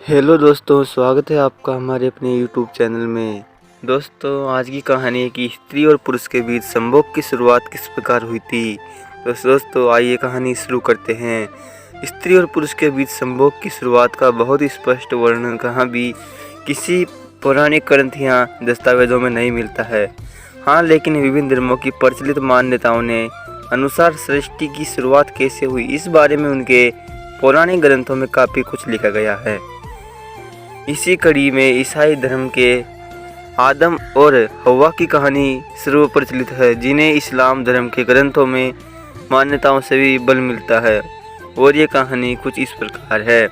Hello दोस्तों, स्वागत है आपका हमारे अपने यूट्यूब चैनल में। दोस्तों, आज की कहानी है कि स्त्री और पुरुष के बीच संभोग की शुरुआत किस प्रकार हुई थी। तो दोस्तों, आइए कहानी शुरू करते हैं। स्त्री और पुरुष के बीच संभोग की शुरुआत का बहुत ही स्पष्ट वर्णन कहाँ भी किसी पौराणिक ग्रंथ या दस्तावेजों में नहीं मिलता है। हाँ, लेकिन विभिन्न धर्मों की प्रचलित मान्यताओं ने अनुसार सृष्टि की शुरुआत कैसे हुई, इस बारे में उनके पौराणिक ग्रंथों में काफ़ी कुछ लिखा गया है। इसी कड़ी में ईसाई धर्म के आदम और हव्वा की कहानी सर्वप्रचलित है, जिन्हें इस्लाम धर्म के ग्रंथों में मान्यताओं से भी बल मिलता है। और ये कहानी कुछ इस प्रकार है।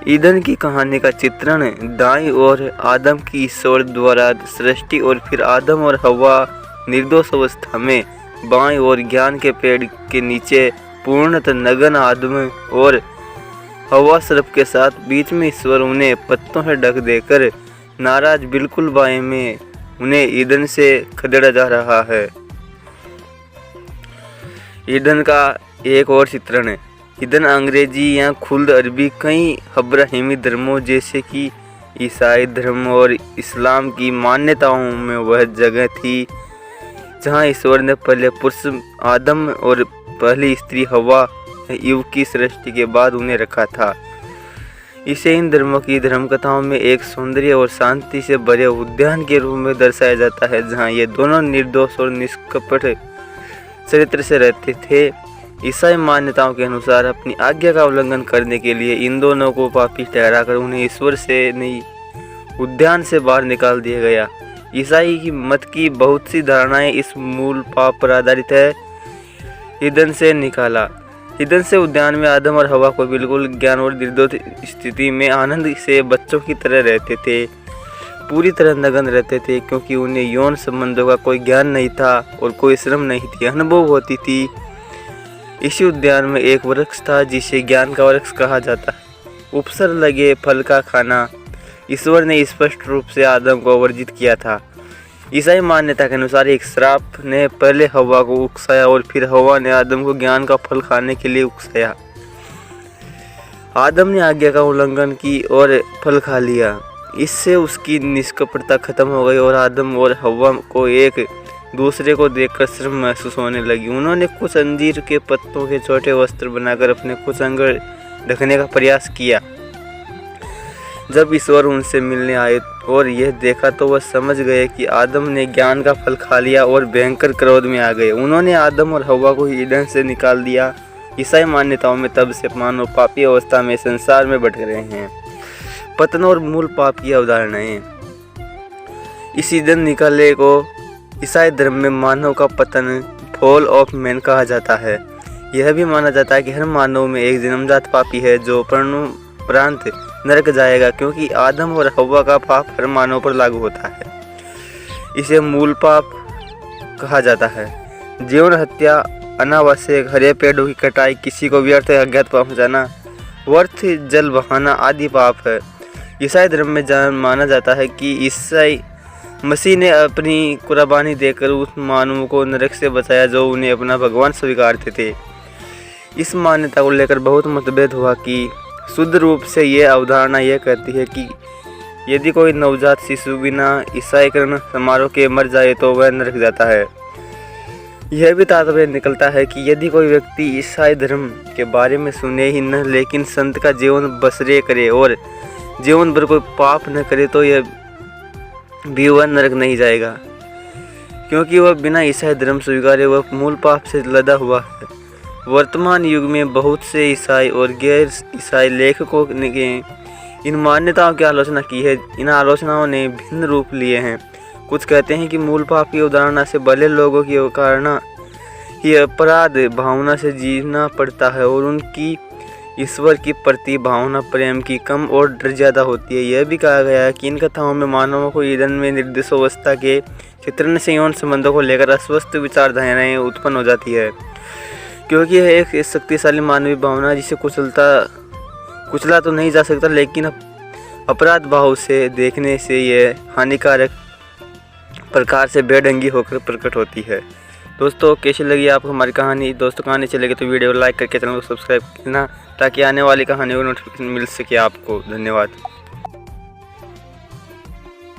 ईदन की कहानी का चित्रण दाईं ओर आदम की ईश्वर द्वारा सृष्टि और फिर आदम और हव्वा निर्दोष अवस्था में बाईं ओर ज्ञान के पेड़ के नीचे पूर्णतः नग्न आदम और हवा सर्प के साथ, बीच में ईश्वर उन्हें पत्तों से ढक देकर नाराज बिल्कुल बाएं में उन्हें ईदन से खदेड़ा जा रहा है। ईदन का एक और चित्रण है। ईदन अंग्रेजी या खुल्द अरबी कई अब्राहिमी धर्मों जैसे कि ईसाई धर्म और इस्लाम की मान्यताओं में वह जगह थी जहां ईश्वर ने पहले पुरुष आदम और पहली स्त्री हवा ईव की सृष्टि के बाद उन्हें रखा था। इसे इन धर्मों की धर्मकथाओं में एक सौंदर्य और शांति से भरे उद्यान के रूप में दर्शाया जाता है, जहां ये दोनों निर्दोष और निष्कपट चरित्र से रहते थे। ईसाई मान्यताओं के अनुसार अपनी आज्ञा का उल्लंघन करने के लिए इन दोनों को पापी ठहराकर उन्हें ईश्वर से नहीं उद्यान से बाहर निकाल दिया गया। ईसाई की मत की बहुत सी धारणाएं इस मूल पाप पर आधारित है। ईदन से निकाला। ईदन से उद्यान में आदम और हवा को बिल्कुल ज्ञान और निर्दोष स्थिति में आनंद से बच्चों की तरह रहते थे, पूरी तरह नग्न रहते थे, क्योंकि उन्हें यौन संबंधों का कोई ज्ञान नहीं था और कोई श्रम नहीं थी, अनुभव होती थी। इसी उद्यान में एक वृक्ष था जिसे ज्ञान का वृक्ष कहा जाता है। उपसर लगे फल का खाना ईश्वर ने स्पष्ट रूप से आदम को वर्जित किया था। ईसाई मान्यता के अनुसार एक श्राप ने पहले हवा को उकसाया और फिर हवा ने आदम को ज्ञान का फल खाने के लिए उकसाया। आदम ने आज्ञा का उल्लंघन की और फल खा लिया। इससे उसकी निष्कपटता खत्म हो गई और आदम और हवा को एक दूसरे को देखकर शर्म महसूस होने लगी। उन्होंने कुछ अंजीर के पत्तों के छोटे वस्त्र बनाकर अपने कुछ अंग ढकने का प्रयास किया। जब ईश्वर उनसे मिलने आए और यह देखा तो वह समझ गए कि आदम ने ज्ञान का फल खा लिया और भयंकर क्रोध में आ गए। उन्होंने आदम और हवा को ईदन से निकाल दिया। ईसाई मान्यताओं में तब से मानव पापी अवस्था में संसार में भटक रहे हैं। पतन और मूल पाप की अवधारणाएं। इस ईदन निकाले को ईसाई धर्म में मानव का पतन, फॉल ऑफ मैन कहा जाता है। यह भी माना जाता है कि हर मानव में एक जन्मजात पापी है जो प्रांत नरक जाएगा, क्योंकि आदम और हव्वा का पाप हर मानव पर लागू होता है। इसे मूल पाप कहा जाता है। जीवन हत्या, अनावश्यक हरे पेड़ों की कटाई, किसी को व्यर्थ अज्ञात पहुंचाना, व्यर्थ जल बहाना आदि पाप है। ईसाई धर्म में माना जाता है कि ईसाई मसीह ने अपनी कुर्बानी देकर उस मानव को नरक से बचाया जो उन्हें अपना भगवान स्वीकारते थे। इस मान्यता को लेकर बहुत मतभेद हुआ कि शुद्ध रूप से यह अवधारणा यह कहती है कि यदि कोई नवजात शिशु बिना ईसाईकरण समारोह के मर जाए तो वह नरक जाता है। यह भी तात्पर्य निकलता है कि यदि कोई व्यक्ति ईसाई धर्म के बारे में सुने ही न लेकिन संत का जीवन बसरे करे और जीवन भर कोई पाप न करे तो यह भी वह नरक नहीं जाएगा, क्योंकि वह बिना ईसाई धर्म स्वीकारे वह मूल पाप से लदा हुआ है। वर्तमान युग में बहुत से ईसाई और गैर ईसाई लेखकों ने इन मान्यताओं की आलोचना की है। इन आलोचनाओं ने भिन्न रूप लिए हैं। कुछ कहते हैं कि मूल पाप की अवधारणा से भले लोगों की कारण ही अपराध भावना से जीना पड़ता है और उनकी ईश्वर की प्रति भावना प्रेम की कम और डर ज़्यादा होती है। यह भी कहा गया है कि इन कथाओं में मानवों को ईदन में निर्दिष्ट अवस्था के चित्रण से यौन संबंधों को लेकर अस्वस्थ विचारधाराएं उत्पन्न हो जाती है, क्योंकि यह एक शक्तिशाली मानवीय भावना जिसे कुचला तो नहीं जा सकता, लेकिन अपराध भाव से देखने से यह हानिकारक प्रकार से बेढंगी होकर प्रकट होती है। दोस्तों कैसी लगी आपको हमारी कहानी? दोस्तों कहानी अच्छी लगी तो वीडियो को लाइक करके चैनल को सब्सक्राइब करना ताकि आने वाली कहानियों को नोटिफिकेशन मिल सके आपको। धन्यवाद।